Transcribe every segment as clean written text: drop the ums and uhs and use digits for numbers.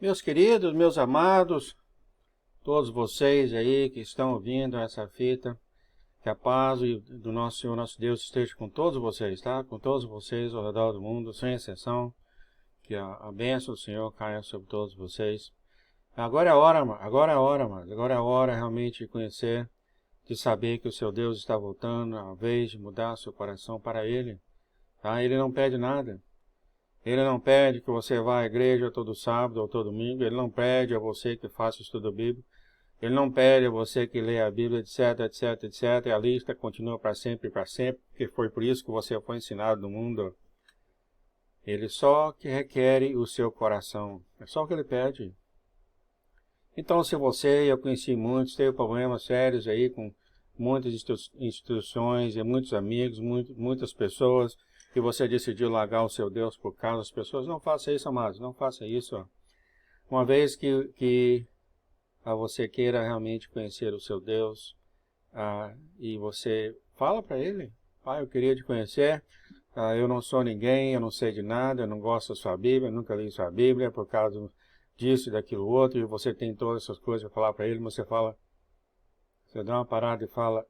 Meus queridos, meus amados, todos vocês aí que estão ouvindo essa fita, que a paz do nosso Senhor, nosso Deus esteja com todos vocês, tá? Com todos vocês ao redor do mundo, sem exceção, que a bênção do Senhor caia sobre todos vocês. Agora é a hora, agora é a hora, mas agora é a hora realmente de conhecer, de saber que o seu Deus está voltando, a vez de mudar seu coração para Ele, tá? Ele não pede nada. Ele não pede que você vá à igreja todo sábado ou todo domingo. Ele não pede a você que faça estudo bíblico. Ele não pede a você que leia a Bíblia, etc, etc, etc. E a lista continua para sempre, porque foi por isso que você foi ensinado no mundo. Ele só que requer o seu coração. É só o que ele pede. Então, se você, eu conheci muitos, teve problemas sérios aí com muitas instituições e muitos amigos, muitas pessoas, e você decidiu largar o seu Deus por causa das pessoas, não faça isso, amados, não faça isso. Uma vez que você queira realmente conhecer o seu Deus, e você fala para Ele, Pai, eu queria te conhecer, eu não sou ninguém, eu não sei de nada, eu não gosto da sua Bíblia, eu nunca li sua Bíblia por causa disso e daquilo outro, e você tem todas essas coisas para falar para Ele, você fala, você dá uma parada e fala,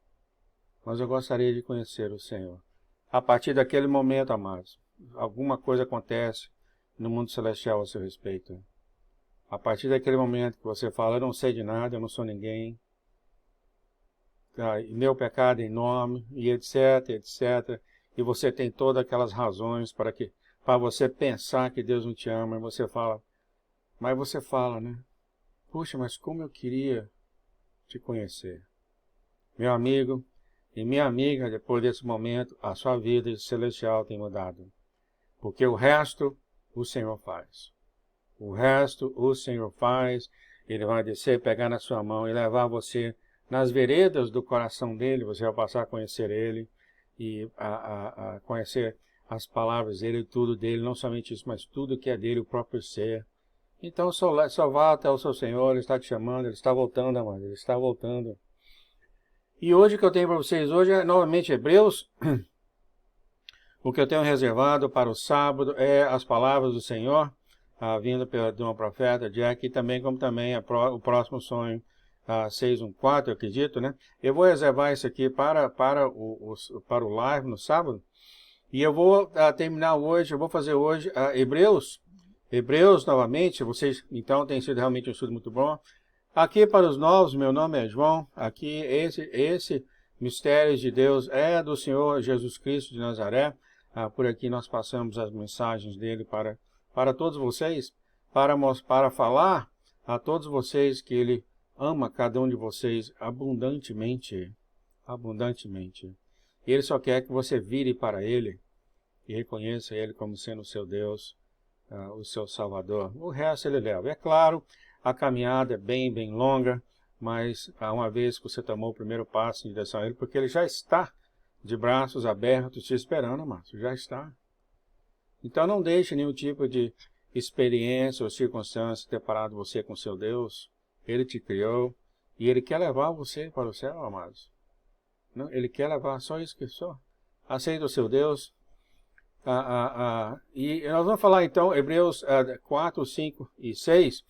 mas eu gostaria de conhecer o Senhor. A partir daquele momento, amados, alguma coisa acontece no mundo celestial a seu respeito. A partir daquele momento que você fala, eu não sei de nada, eu não sou ninguém, meu pecado é enorme, e etc, etc. E você tem todas aquelas razões para você pensar que Deus não te ama, e você fala, mas você fala, né? Puxa, mas como eu queria te conhecer. Meu amigo e minha amiga, depois desse momento, a sua vida celestial tem mudado. Porque o resto, o Senhor faz. O resto, o Senhor faz. Ele vai descer, pegar na sua mão e levar você nas veredas do coração dele. Você vai passar a conhecer ele e a conhecer as palavras dele, tudo dele. Não somente isso, mas tudo que é dele, o próprio ser. Então, só vá até o seu Senhor, Ele está te chamando, Ele está voltando, amado, Ele está voltando. E hoje o que eu tenho para vocês hoje é novamente Hebreus. O que eu tenho reservado para o sábado é as palavras do Senhor, vindo de uma profeta, Jack, e também como também o próximo sonho, 614, eu acredito, né? Eu vou reservar isso aqui para o live no sábado. E eu vou terminar hoje, eu vou fazer hoje Hebreus novamente, vocês então tem sido realmente um estudo muito bom. Aqui para os novos, meu nome é João, aqui esse mistério de Deus é do Senhor Jesus Cristo de Nazaré. Por aqui nós passamos as mensagens dele para todos vocês, para falar a todos vocês que ele ama cada um de vocês abundantemente, abundantemente. E ele só quer que você vire para ele e reconheça ele como sendo o seu Deus, o seu Salvador. O resto ele leva. É claro, a caminhada é bem longa, mas uma vez que você tomou o primeiro passo em direção a ele, porque ele já está de braços abertos te esperando, amados, já está. Então não deixe nenhum tipo de experiência ou circunstância ter parado você com seu Deus. Ele te criou e ele quer levar você para o céu, amados. Não, ele quer levar só isso que só. Aceita o seu Deus. E nós vamos falar então Hebreus 4, 5 e 6.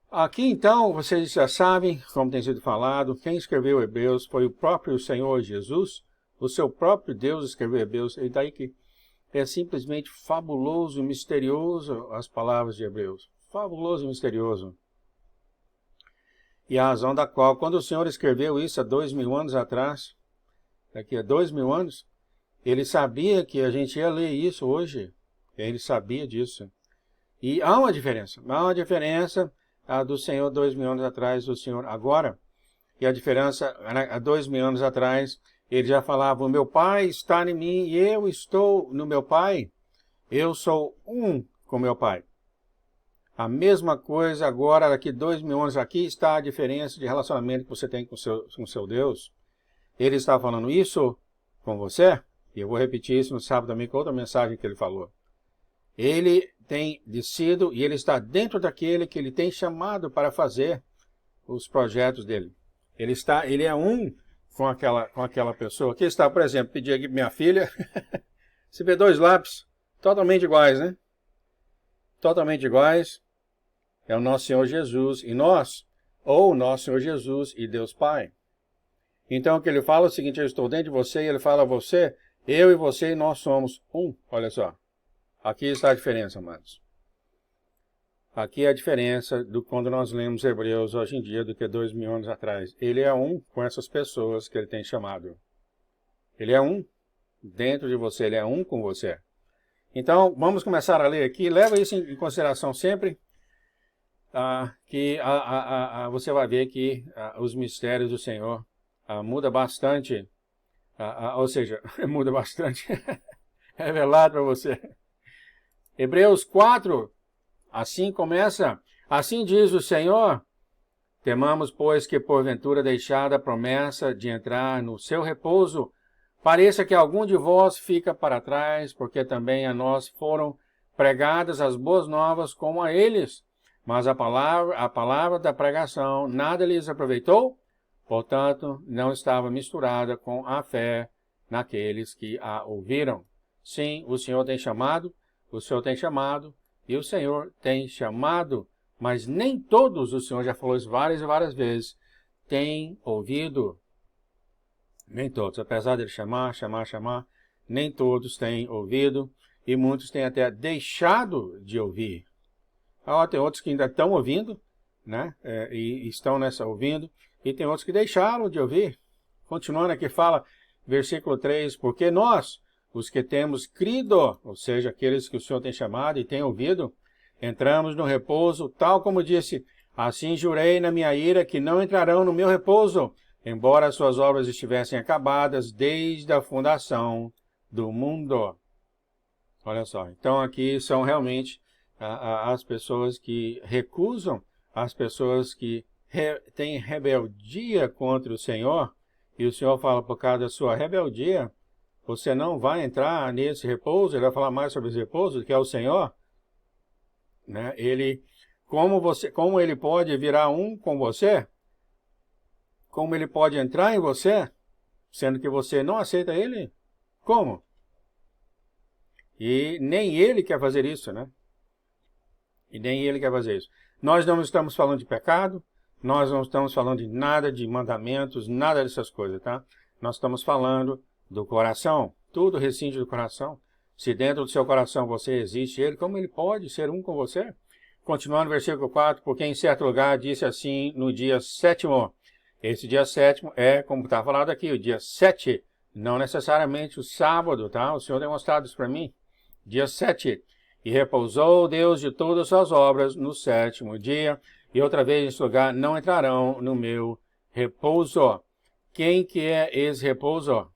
Aqui então, vocês já sabem, como tem sido falado, quem escreveu Hebreus foi o próprio Senhor Jesus, o seu próprio Deus escreveu Hebreus, e daí que é simplesmente fabuloso e misterioso as palavras de Hebreus. Fabuloso e misterioso. E a razão da qual, quando o Senhor escreveu isso há 2000 anos atrás, daqui a 2000 anos, ele sabia que a gente ia ler isso hoje. Ele sabia disso. E há uma diferença do Senhor 2000 anos atrás, do Senhor agora. E a diferença, há 2000 anos atrás, ele já falava, o meu Pai está em mim e eu estou no meu Pai. Eu sou um com meu Pai. A mesma coisa agora, daqui 2000 anos, aqui está a diferença de relacionamento que você tem com seu Deus. Ele está falando isso com você, e eu vou repetir isso no sábado também com outra mensagem que ele falou. Ele tem descido e ele está dentro daquele que ele tem chamado para fazer os projetos dele. Ele é um com aquela pessoa. Aqui está, por exemplo, pedi aqui para minha filha. Você vê dois lápis totalmente iguais, né? Totalmente iguais. é o nosso Senhor Jesus e nós, ou o nosso Senhor Jesus e Deus Pai. Então o que ele fala é o seguinte: eu estou dentro de você, e ele fala a você, eu e você, nós somos um. Olha só, aqui está a diferença, amados. Aqui é a diferença do quando nós lemos Hebreus hoje em dia do que 2000 anos atrás. Ele é um com essas pessoas que ele tem chamado. Ele é um dentro de você, ele é um com você. Então, vamos começar a ler aqui. Leva isso em consideração sempre, que você vai ver que os mistérios do Senhor muda bastante, ou seja, muda bastante, revelado para você. Hebreus 4, assim começa: assim diz o Senhor, temamos, pois, que porventura deixada a promessa de entrar no seu repouso, pareça que algum de vós fica para trás, porque também a nós foram pregadas as boas novas como a eles. Mas a palavra da pregação nada lhes aproveitou, portanto, não estava misturada com a fé naqueles que a ouviram. Sim, o Senhor tem chamado, o Senhor tem chamado, e o Senhor tem chamado, mas nem todos, o Senhor já falou isso várias e várias vezes, têm ouvido. Nem todos, apesar de ele chamar, nem todos têm ouvido, e muitos têm até deixado de ouvir. Tem outros que ainda estão ouvindo, né? E estão ouvindo, e tem outros que deixaram de ouvir. Continuando aqui, fala, versículo 3, porque nós, os que temos crido, ou seja, aqueles que o Senhor tem chamado e tem ouvido, entramos no repouso, tal como disse, assim jurei na minha ira que não entrarão no meu repouso, embora as suas obras estivessem acabadas desde a fundação do mundo. Olha só, então aqui são realmente as pessoas que recusam, as pessoas que têm rebeldia contra o Senhor, e o Senhor fala, por causa da sua rebeldia, você não vai entrar nesse repouso. Ele vai falar mais sobre esse repouso, que é o Senhor, né? Como ele pode virar um com você? Como ele pode entrar em você, sendo que você não aceita ele? Como? E nem ele quer fazer isso, né? E nem ele quer fazer isso. Nós não estamos falando de pecado, nós não estamos falando de nada de mandamentos, nada dessas coisas, tá? Nós estamos falando do coração, tudo reside do coração. Se dentro do seu coração você existe ele, como ele pode ser um com você? Continuando no versículo 4, porque em certo lugar disse assim no dia 7º. Esse dia 7º é, como está falado aqui, o dia 7, não necessariamente o sábado, tá? O Senhor tem mostrado isso para mim. Dia 7. E repousou Deus de todas as suas obras no 7º dia, e outra vez nesse lugar não entrarão no meu repouso. Quem que é esse repouso?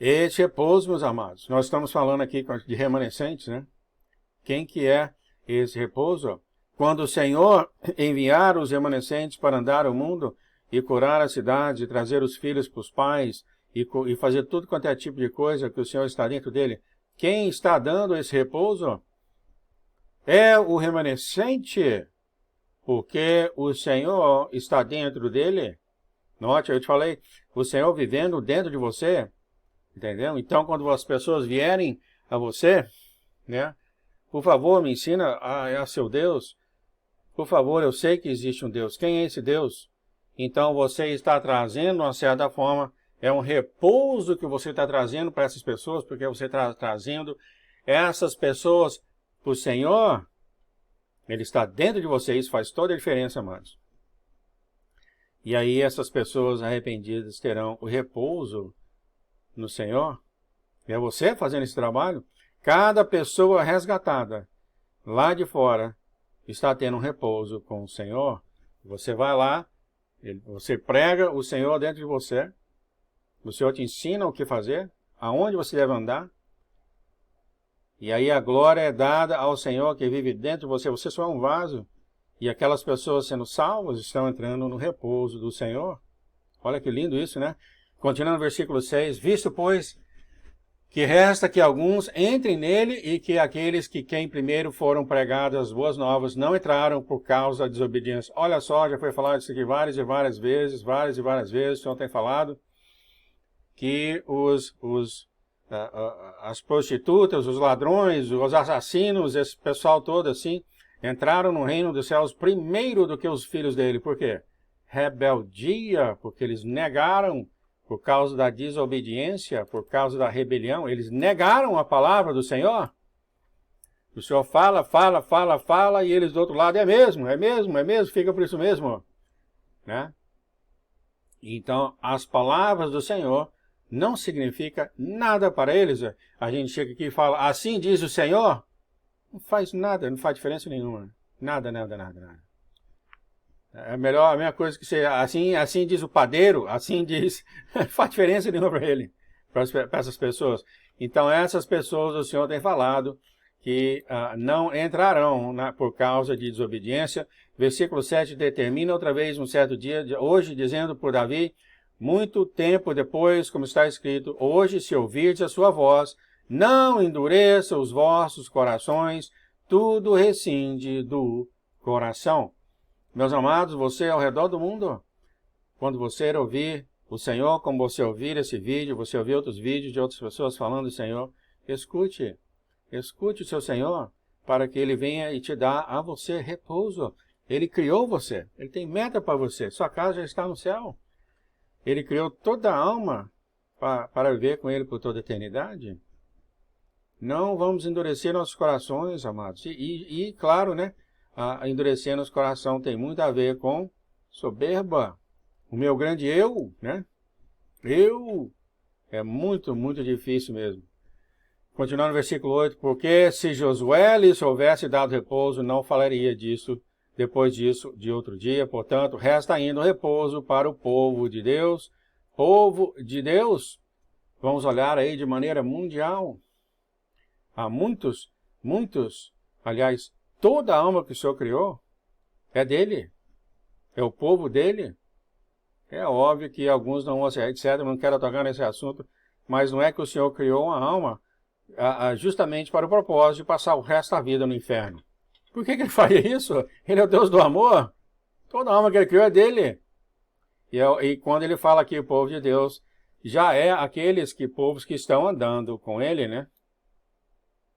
Esse repouso, meus amados, nós estamos falando aqui de remanescentes, né? Quem que é esse repouso? Quando o Senhor enviar os remanescentes para andar o mundo e curar a cidade, e trazer os filhos para os pais, e fazer tudo quanto é tipo de coisa que o Senhor está dentro dele, quem está dando esse repouso? É o remanescente, porque o Senhor está dentro dele. Note, eu te falei, o Senhor vivendo dentro de você, entendeu? Então, quando as pessoas vierem a você, né? Por favor, me ensina a seu Deus. Por favor, eu sei que existe um Deus. Quem é esse Deus? Então, você está trazendo, de uma certa forma, é um repouso que você está trazendo para essas pessoas, porque você está trazendo essas pessoas para o Senhor. Ele está dentro de você, isso faz toda a diferença, amados. E aí essas pessoas arrependidas terão o repouso no Senhor. E é você fazendo esse trabalho. Cada pessoa resgatada lá de fora está tendo um repouso com o Senhor. Você vai lá, você prega o Senhor dentro de você. O Senhor te ensina o que fazer, aonde você deve andar. E aí a glória é dada ao Senhor que vive dentro de você. Você só é um vaso. E aquelas pessoas sendo salvas estão entrando no repouso do Senhor. Olha que lindo isso, né? Continuando no versículo 6. Visto, pois, que resta que alguns entrem nele e que aqueles que quem primeiro foram pregadas as boas novas não entraram por causa da desobediência. Olha só, já foi falado isso aqui várias e várias vezes, o Senhor tem falado que as prostitutas, os ladrões, os assassinos, esse pessoal todo assim, entraram no reino dos céus primeiro do que os filhos dele. Por quê? Rebeldia, porque eles negaram, por causa da desobediência, por causa da rebelião, eles negaram a palavra do Senhor. O Senhor fala, fala, fala, fala, e eles do outro lado, é mesmo, fica por isso mesmo. Né? Então, as palavras do Senhor não significam nada para eles. A gente chega aqui e fala, assim diz o Senhor, não faz nada, não faz diferença nenhuma. Nada, nada, nada, nada. É melhor, a mesma coisa que ser assim diz o padeiro, assim diz, não faz diferença nenhuma para ele, para essas pessoas. Então, essas pessoas o Senhor tem falado que não entrarão por causa de desobediência. Versículo 7 determina outra vez um certo dia, hoje, dizendo por Davi, muito tempo depois, como está escrito, hoje se ouvirdes a sua voz, não endureça os vossos corações, tudo rescinde do coração. Meus amados, você ao redor do mundo, quando você ouvir o Senhor, como você ouvir esse vídeo, você ouvir outros vídeos de outras pessoas falando do Senhor, escute o seu Senhor, para que Ele venha e te dá a você repouso. Ele criou você, Ele tem meta para você, sua casa já está no céu. Ele criou toda a alma para viver com Ele por toda a eternidade. Não vamos endurecer nossos corações, amados. E claro, né? Endurecer nosso coração tem muito a ver com soberba. O meu grande eu, né? Eu. É muito, muito difícil mesmo. Continuando no versículo 8. Porque se Josué lhes houvesse dado repouso, não falaria disso depois disso de outro dia. Portanto, resta ainda o repouso para o povo de Deus. Povo de Deus. Vamos olhar aí de maneira mundial. Há muitos, aliás, toda a alma que o Senhor criou é dele. É o povo dele. É óbvio que alguns não vão ser, etc. Não quero tocar nesse assunto. Mas não é que o Senhor criou uma alma justamente para o propósito de passar o resto da vida no inferno. Por que ele faria isso? Ele é o Deus do amor. Toda a alma que ele criou é dele. E quando ele fala aqui o povo de Deus, já é aqueles povos que estão andando com ele, né?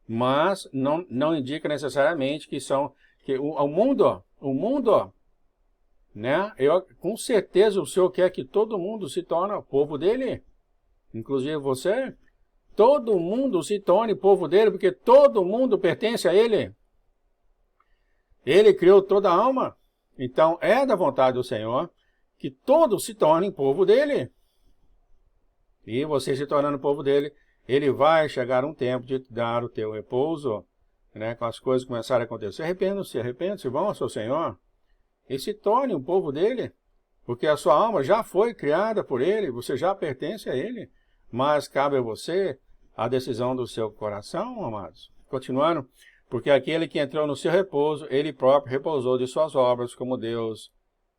Mas não indica necessariamente que são o mundo, né? Com certeza o Senhor quer que todo mundo se torne povo dele, inclusive você. Todo mundo se torne povo dele, porque todo mundo pertence a ele. Ele criou toda a alma, então é da vontade do Senhor que todos se tornem povo dele. E você se tornando povo dele, ele vai chegar um tempo de te dar o teu repouso, né, com as coisas começarem a acontecer. Arrependam-se, vão ao seu Senhor e se torne um povo dele, porque a sua alma já foi criada por ele, você já pertence a ele, mas cabe a você a decisão do seu coração, amados. Continuando, porque aquele que entrou no seu repouso, ele próprio repousou de suas obras, como Deus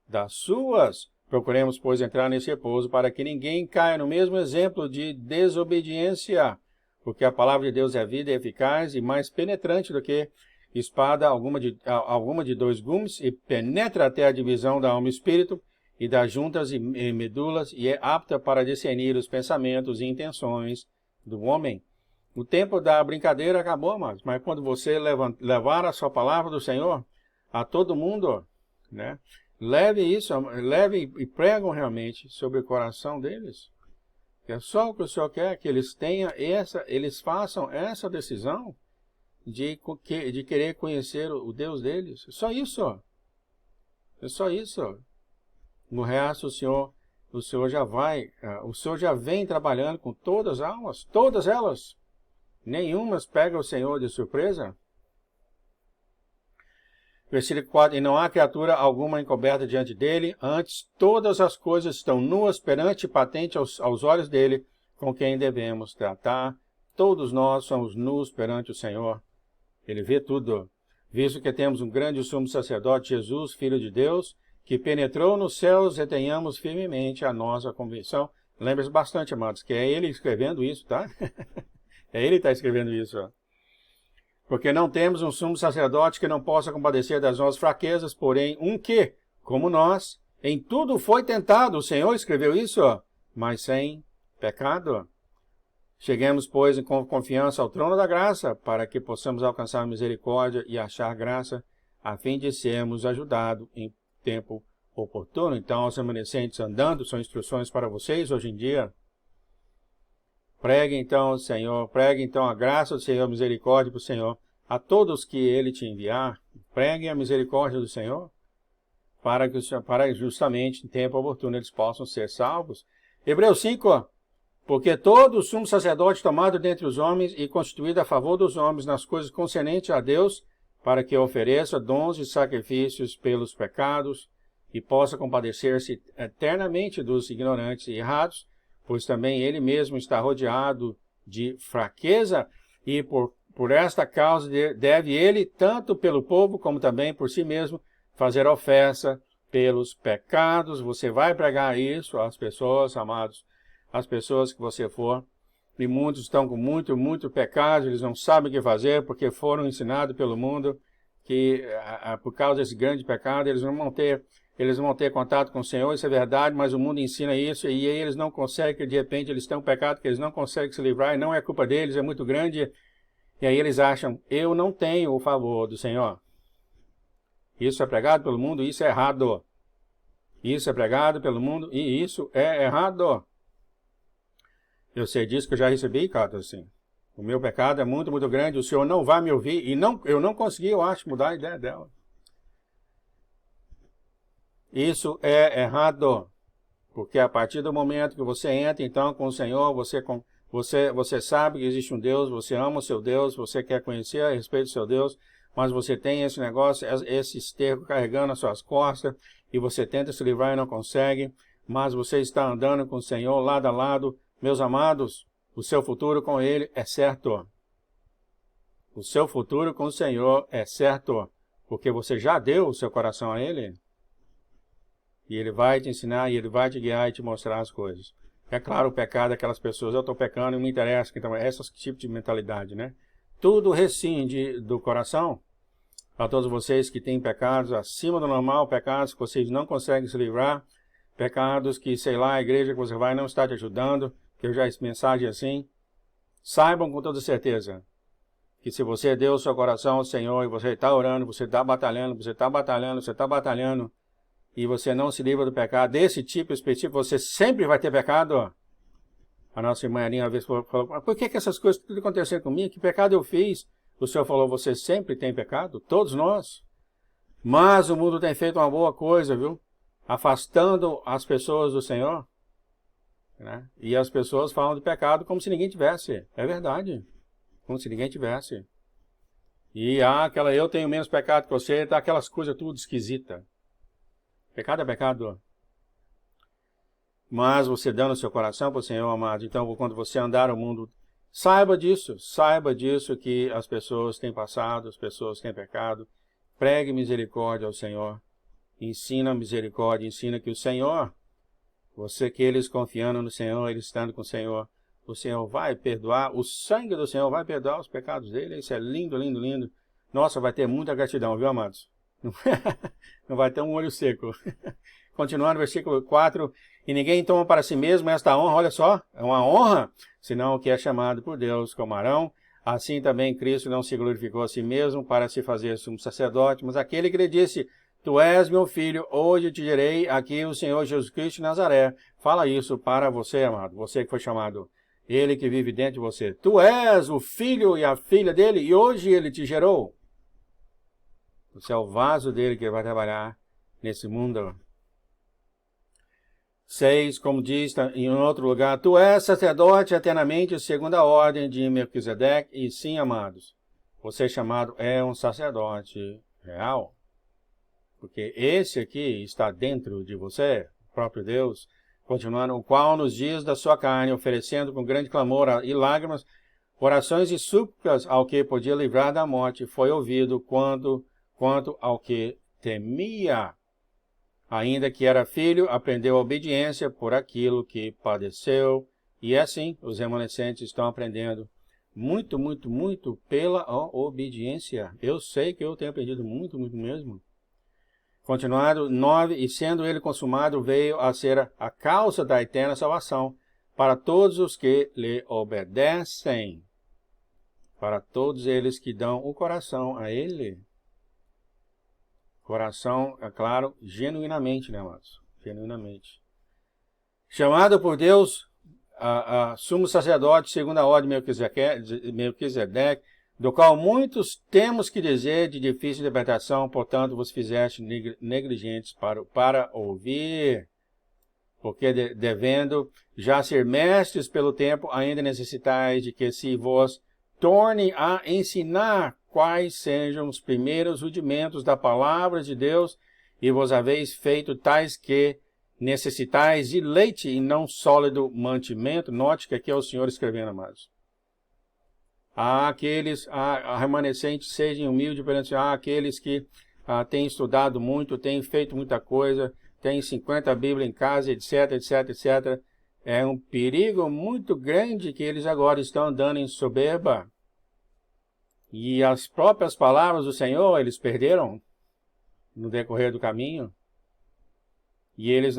das suas. Procuremos, pois, entrar nesse repouso, para que ninguém caia no mesmo exemplo de desobediência, porque a palavra de Deus é vida e eficaz e mais penetrante do que espada alguma de 2 gumes, e penetra até a divisão da alma e espírito, e das juntas e medulas, e é apta para discernir os pensamentos e intenções do homem. O tempo da brincadeira acabou, amados, mas quando você levar a sua palavra do Senhor a todo mundo, né? Leve e pregam realmente sobre o coração deles. É só o que o Senhor quer, que eles eles façam essa decisão de querer conhecer o Deus deles. Só isso. É só isso. No resto, o Senhor já vem trabalhando com todas as almas, todas elas. Nenhuma pega o Senhor de surpresa. Versículo 4, e não há criatura alguma encoberta diante dele, antes todas as coisas estão nuas perante e patente aos olhos dele, com quem devemos tratar. Todos nós somos nus perante o Senhor. Ele vê tudo. Visto que temos um grande sumo sacerdote, Jesus, Filho de Deus, que penetrou nos céus, retenhamos firmemente a nossa convicção. Lembre-se bastante, amados, que é ele escrevendo isso, tá? É ele que está escrevendo isso, ó. Porque não temos um sumo sacerdote que não possa compadecer das nossas fraquezas, porém um que, como nós, em tudo foi tentado. O Senhor escreveu isso, ó, mas sem pecado. Cheguemos, pois, com confiança ao trono da graça, para que possamos alcançar misericórdia e achar graça, a fim de sermos ajudados em tempo oportuno. Então, os remanescentes andando são instruções para vocês hoje em dia. Pregue então o Senhor, pregue então a graça do Senhor, a misericórdia para o Senhor, a todos que Ele te enviar. Pregue a misericórdia do Senhor, para justamente em tempo oportuno eles possam ser salvos. Hebreus 5, porque todo sumo sacerdote tomado dentre os homens e constituído a favor dos homens nas coisas concernentes a Deus, para que ofereça dons e sacrifícios pelos pecados e possa compadecer-se eternamente dos ignorantes e errados, pois também ele mesmo está rodeado de fraqueza, e por esta causa deve ele, tanto pelo povo como também por si mesmo, fazer oferta pelos pecados. Você vai pregar isso às pessoas, amados, as pessoas que você for, e muitos estão com muito pecado, eles não sabem o que fazer, porque foram ensinados pelo mundo que por causa desse grande pecado, eles não vão ter contato com o Senhor. Isso é verdade, mas o mundo ensina isso, e aí eles não conseguem, de repente eles têm um pecado que eles não conseguem se livrar, e não é culpa deles, é muito grande, e aí eles acham, eu não tenho o favor do Senhor. Isso é pregado pelo mundo, isso é errado. Isso é pregado pelo mundo, e isso é errado. Eu sei disso que eu já recebi cartas assim. O meu pecado é muito grande, o Senhor não vai me ouvir, e eu não consegui, eu acho, mudar a ideia dela. Isso é errado, porque a partir do momento que você entra então com o Senhor, você sabe que existe um Deus, você ama o seu Deus, você quer conhecer a respeito do seu Deus, mas você tem esse negócio, esse esterco carregando as suas costas, e você tenta se livrar e não consegue, mas você está andando com o Senhor lado a lado. Meus amados, o seu futuro com Ele é certo. O seu futuro com o Senhor é certo, porque você já deu o seu coração a Ele. E Ele vai te ensinar, e Ele vai te guiar e te mostrar as coisas. É claro, o pecado daquelas pessoas, eu estou pecando e me interessa, então é esse tipo de mentalidade, né? Tudo rescinde do coração. A todos vocês que têm pecados acima do normal, pecados que vocês não conseguem se livrar, pecados que, sei lá, a igreja que você vai não está te ajudando, que eu já fiz mensagem assim, saibam com toda certeza que se você deu o seu coração ao Senhor e você está orando, você está batalhando, e você não se livra do pecado, desse tipo específico, você sempre vai ter pecado. A nossa irmã Arinha uma vez falou, por que essas coisas tudo aconteceram comigo? Que pecado eu fiz? O Senhor falou, você sempre tem pecado, todos nós. Mas o mundo tem feito uma boa coisa, viu? Afastando as pessoas do Senhor. Né? E as pessoas falam de pecado como se ninguém tivesse. É verdade. Como se ninguém tivesse. E eu tenho menos pecado que você, tá aquelas coisas tudo esquisitas. Pecado é pecado. Mas você dando o seu coração para o Senhor, amado, então quando você andar o mundo, saiba disso que as pessoas têm passado, as pessoas têm pecado. Pregue misericórdia ao Senhor. Ensina misericórdia, ensina que o Senhor, que eles confiando no Senhor, eles estando com o Senhor vai perdoar, o sangue do Senhor vai perdoar os pecados dele. Isso é lindo, lindo, lindo. Nossa, vai ter muita gratidão, viu, amados? Não vai ter um olho seco. Continuando, versículo 4. E ninguém toma para si mesmo esta honra, olha só, é uma honra, senão o que é chamado por Deus como Arão. Assim também Cristo não se glorificou a si mesmo para se fazer sumo sacerdote, mas aquele que lhe disse, tu és meu filho, hoje te direi aqui o Senhor Jesus Cristo de Nazaré. Fala isso para você, amado, você que foi chamado, ele que vive dentro de você. Tu és o filho e a filha dele, e hoje ele te gerou. Você é o vaso dele que vai trabalhar nesse mundo. 6, como diz em outro lugar, tu és sacerdote eternamente segundo a ordem de Melquisedeque, e sim, amados, você chamado é um sacerdote real, porque esse aqui está dentro de você, o próprio Deus, continuando, o qual nos dias da sua carne, oferecendo com grande clamor e lágrimas, orações e súplicas ao que podia livrar da morte, foi ouvido quanto ao que temia. Ainda que era filho, aprendeu a obediência por aquilo que padeceu. E assim, os remanescentes estão aprendendo muito pela obediência. Eu sei que eu tenho aprendido muito mesmo. Continuando, 9, e sendo ele consumado, veio a ser a causa da eterna salvação para todos os que lhe obedecem. Para todos eles que dão o coração a ele. Coração, é claro, genuinamente, né, amados? Genuinamente. Chamado por Deus, sumo sacerdote, segundo a ordem de Melquisedeque, do qual muitos temos que dizer de difícil interpretação, portanto vos fizeste negligentes para ouvir, porque devendo já ser mestres pelo tempo, ainda necessitais de que se vos torne a ensinar quais sejam os primeiros rudimentos da palavra de Deus, e vos haveis feito tais que necessitais de leite e não sólido mantimento. Note que aqui é o Senhor escrevendo, amados. A remanescentes sejam humildes perante aqueles que têm estudado muito, têm feito muita coisa, têm 50 Bíblias em casa, etc, etc, etc. É um perigo muito grande que eles agora estão andando em soberba. E as próprias palavras do Senhor, eles perderam no decorrer do caminho. E eles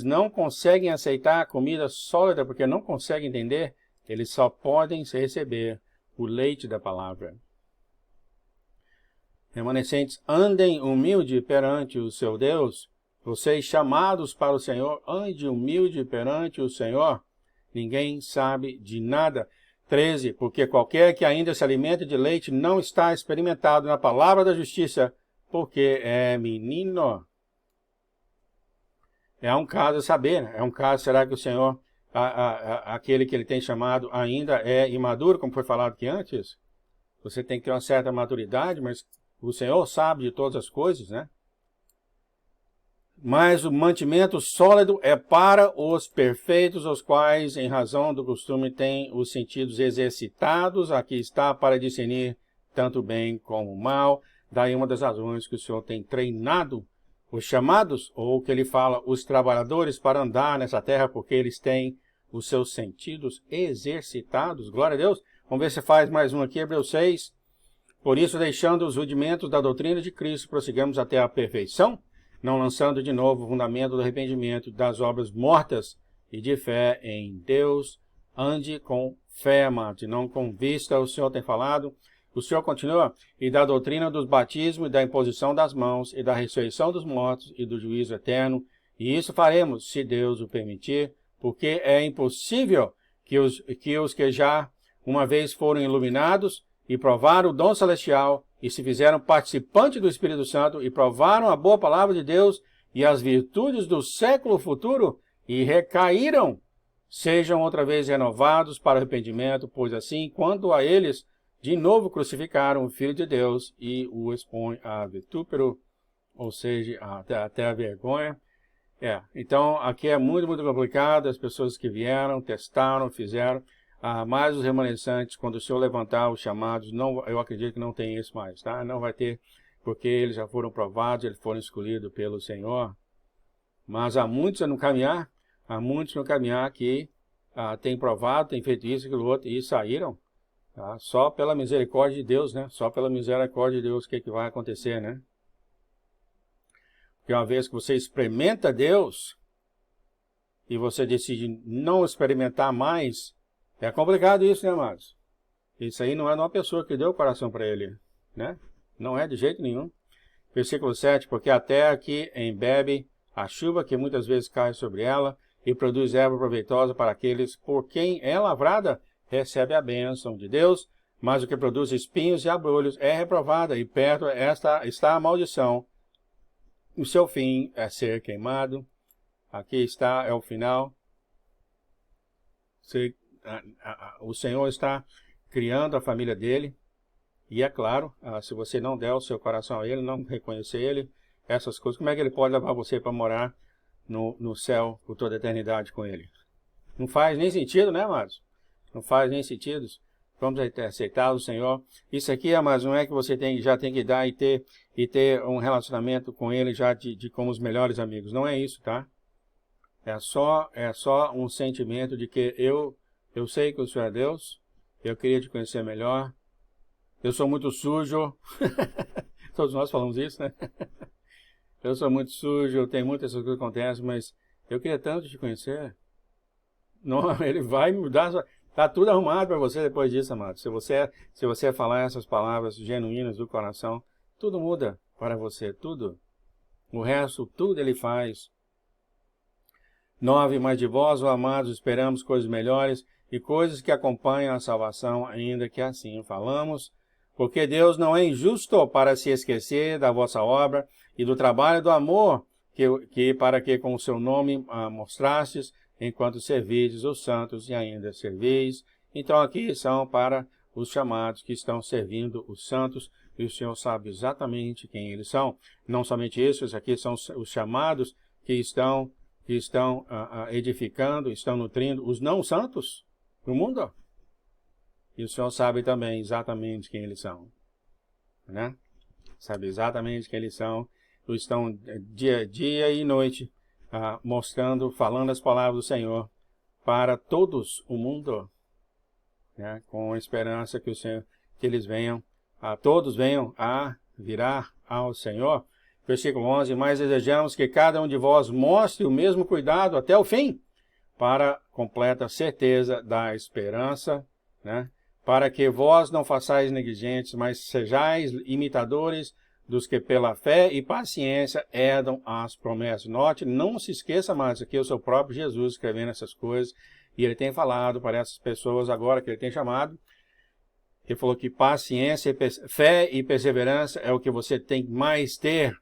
não conseguem aceitar a comida sólida, porque não conseguem entender. Eles só podem receber o leite da palavra. Remanescentes, andem humilde perante o seu Deus. Vocês chamados para o Senhor, ande humilde perante o Senhor. Ninguém sabe de nada. 13. Porque qualquer que ainda se alimente de leite não está experimentado na palavra da justiça, porque é menino. É um caso a saber, né? É um caso, será que o Senhor, aquele que ele tem chamado, ainda é imaduro, como foi falado aqui antes? Você tem que ter uma certa maturidade, mas o Senhor sabe de todas as coisas, né? Mas o mantimento sólido é para os perfeitos, os quais, em razão do costume, têm os sentidos exercitados. Aqui está, para discernir tanto bem como o mal. Daí uma das razões que o Senhor tem treinado os chamados, ou que ele fala, os trabalhadores, para andar nessa terra, porque eles têm os seus sentidos exercitados. Glória a Deus. Vamos ver se faz mais um aqui, Hebreus 6. Por isso, deixando os rudimentos da doutrina de Cristo, prossigamos até a perfeição, não lançando de novo o fundamento do arrependimento das obras mortas e de fé em Deus. Ande com fé, amado, e não com vista. O Senhor tem falado. O Senhor continua, e da doutrina dos batismos, e da imposição das mãos, e da ressurreição dos mortos, e do juízo eterno. E isso faremos, se Deus o permitir, porque é impossível que os que já uma vez foram iluminados, e provaram o dom celestial, e se fizeram participantes do Espírito Santo, e provaram a boa palavra de Deus, e as virtudes do século futuro, e recaíram, sejam outra vez renovados para arrependimento, pois assim, quando a eles de novo crucificaram o Filho de Deus e o expõem a vitupero, ou seja, até a vergonha. Então, aqui é muito, muito complicado. As pessoas que vieram, testaram, fizeram. Mas os remanescentes, quando o Senhor levantar os chamados, não, eu acredito que não tem isso mais, tá? Não vai ter, porque eles já foram provados, eles foram escolhidos pelo Senhor. Mas há muitos no caminhar que têm provado, têm feito isso, aquilo outro, e saíram. Tá? Só pela misericórdia de Deus, né? Só pela misericórdia de Deus que vai acontecer, né? Porque uma vez que você experimenta Deus e você decide não experimentar mais, é complicado isso, né, amados? Isso aí não é de uma pessoa que deu o coração para ele, né? Não é de jeito nenhum. Versículo 7, porque a terra que embebe a chuva que muitas vezes cai sobre ela e produz erva proveitosa para aqueles por quem é lavrada, recebe a bênção de Deus, mas o que produz espinhos e abrolhos é reprovada, e perto está a maldição. O seu fim é ser queimado. Aqui está, é o final. O Senhor está criando a família dele, e é claro, se você não der o seu coração a ele, não reconhecer ele, essas coisas, como é que ele pode levar você para morar no céu por toda a eternidade com ele? Não faz nem sentido, né, amados? Não faz nem sentido. Vamos aceitar o Senhor. Isso aqui, amados, não é que você já tem que dar e ter um relacionamento com ele já como os melhores amigos. Não é isso, tá? É só um sentimento de que eu sei que o Senhor é Deus, eu queria te conhecer melhor, eu sou muito sujo. Todos nós falamos isso, né? Eu sou muito sujo, eu tenho muitas coisas que acontecem, mas eu queria tanto te conhecer. Não, ele vai mudar. Está tudo arrumado para você depois disso, amado. Se você falar essas palavras genuínas do coração, tudo muda. para você, tudo. O resto, tudo ele faz. 9. Mas de vós, ó amados, esperamos coisas melhores e coisas que acompanham a salvação, ainda que assim falamos, porque Deus não é injusto para se esquecer da vossa obra e do trabalho do amor que para que com o seu nome mostrastes, enquanto servides os santos e ainda servis. Então aqui são para os chamados que estão servindo os santos, e o Senhor sabe exatamente quem eles são. Não somente isso, esses aqui são os chamados que estão edificando, estão nutrindo os não santos do mundo. E o Senhor sabe também exatamente quem eles são, né? Sabe exatamente quem eles são. Estão dia e noite mostrando, falando as palavras do Senhor para todos o mundo, né? Com a esperança que o Senhor, que eles venham, todos venham a virar ao Senhor. Versículo 11, mas desejamos que cada um de vós mostre o mesmo cuidado até o fim, para completa certeza da esperança, né? Para que vós não façais negligentes, mas sejais imitadores dos que pela fé e paciência herdam as promessas. Note, não se esqueça mais, aqui é o seu próprio Jesus escrevendo essas coisas, e ele tem falado para essas pessoas agora que ele tem chamado. Ele falou que paciência, fé e perseverança é o que você tem que mais ter,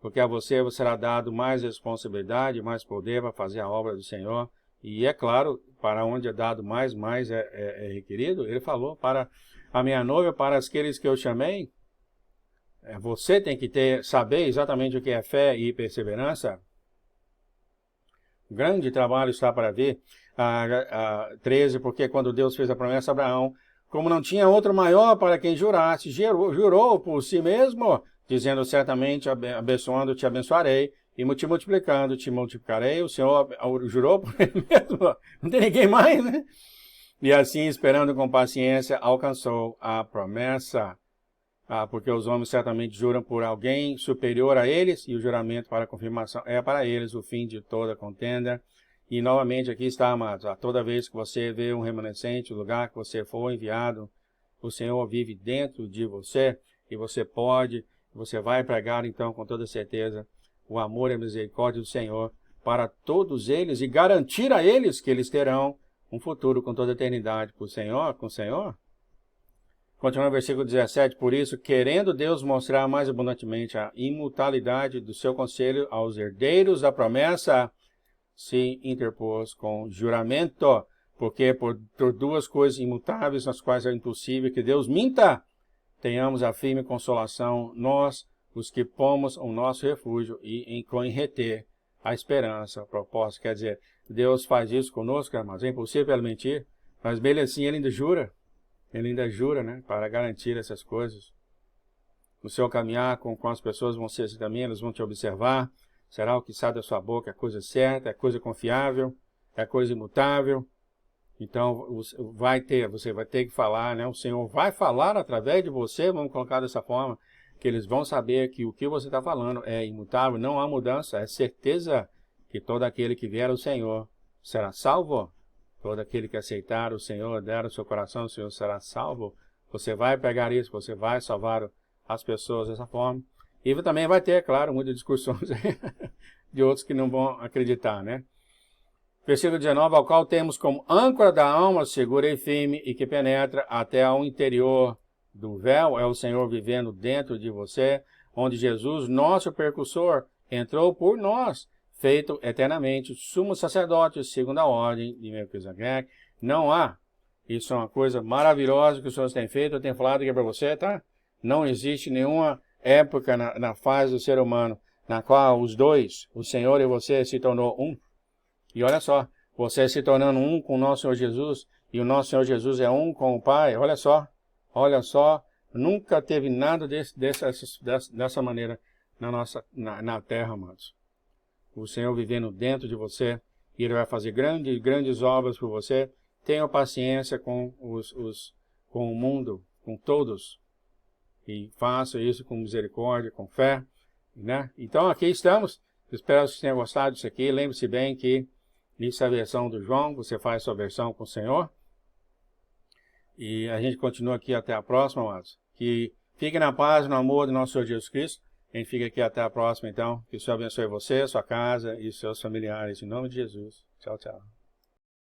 porque a você será dado mais responsabilidade, mais poder para fazer a obra do Senhor. E é claro, para onde é dado mais é requerido. Ele falou para a minha noiva, para aqueles que eu chamei, você tem que saber exatamente o que é fé e perseverança. Grande trabalho está para ver. 13, porque quando Deus fez a promessa a Abraão, como não tinha outro maior para quem jurasse, jurou por si mesmo, dizendo certamente, abençoando te abençoarei, e te multiplicando te multiplicarei. O Senhor jurou por ele mesmo, não tem ninguém mais, né? E assim, esperando com paciência, alcançou a promessa. Porque os homens certamente juram por alguém superior a eles, e o juramento para a confirmação é para eles o fim de toda contenda. E novamente aqui está, amados, toda vez que você vê um remanescente, o lugar que você for enviado, o Senhor vive dentro de você, e você vai pregar então com toda certeza o amor e a misericórdia do Senhor para todos eles, e garantir a eles que eles terão um futuro com toda a eternidade com o Senhor. Continua no versículo 17, por isso, querendo Deus mostrar mais abundantemente a imutabilidade do seu conselho aos herdeiros da promessa, se interpôs com juramento, porque por duas coisas imutáveis, nas quais é impossível que Deus minta, tenhamos a firme consolação, nós, os que pomos o nosso refúgio em reter a esperança, a proposta. Quer dizer, Deus faz isso conosco, irmãos, é impossível ele mentir, mas mesmo assim ele ainda jura. Ele ainda jura, né, para garantir essas coisas. No seu caminhar com as pessoas vão ser assim também, elas vão te observar. Será o que sai da sua boca é coisa certa, é coisa confiável, é coisa imutável. Então, você vai ter que falar, né? O Senhor vai falar através de você, vamos colocar dessa forma, que eles vão saber que o que você está falando é imutável, não há mudança, é certeza que todo aquele que vier ao Senhor será salvo. Todo aquele que aceitar o Senhor, der o seu coração, o Senhor será salvo. Você vai pegar isso, você vai salvar as pessoas dessa forma. E também vai ter, claro, muitas discussões de outros que não vão acreditar, né? Versículo 19, ao qual temos como âncora da alma segura e firme e que penetra até ao interior do véu, é o Senhor vivendo dentro de você, onde Jesus, nosso percussor, entrou por nós, feito eternamente sumo sacerdote, segundo a ordem de Melquisedeque. Não há. Isso é uma coisa maravilhosa que o Senhor tem feito, eu tenho falado aqui para você, tá? Não existe nenhuma época na fase do ser humano na qual os dois, o Senhor e você, se tornou um. E olha só, você se tornando um com o nosso Senhor Jesus, e o nosso Senhor Jesus é um com o Pai, olha só, nunca teve nada dessa maneira na terra, amados. O Senhor vivendo dentro de você, e Ele vai fazer grandes obras por você. Tenha paciência com o mundo, com todos, e faça isso com misericórdia, com fé, né? Então aqui estamos, espero que você tenha gostado disso aqui. Lembre-se bem que isso é a versão do João, você faz a sua versão com o Senhor. E a gente continua aqui até a próxima, amados. Que fiquem na paz e no amor do nosso Senhor Jesus Cristo. A gente fica aqui até a próxima, então. Que o Senhor abençoe você, sua casa e seus familiares. Em nome de Jesus. Tchau, tchau.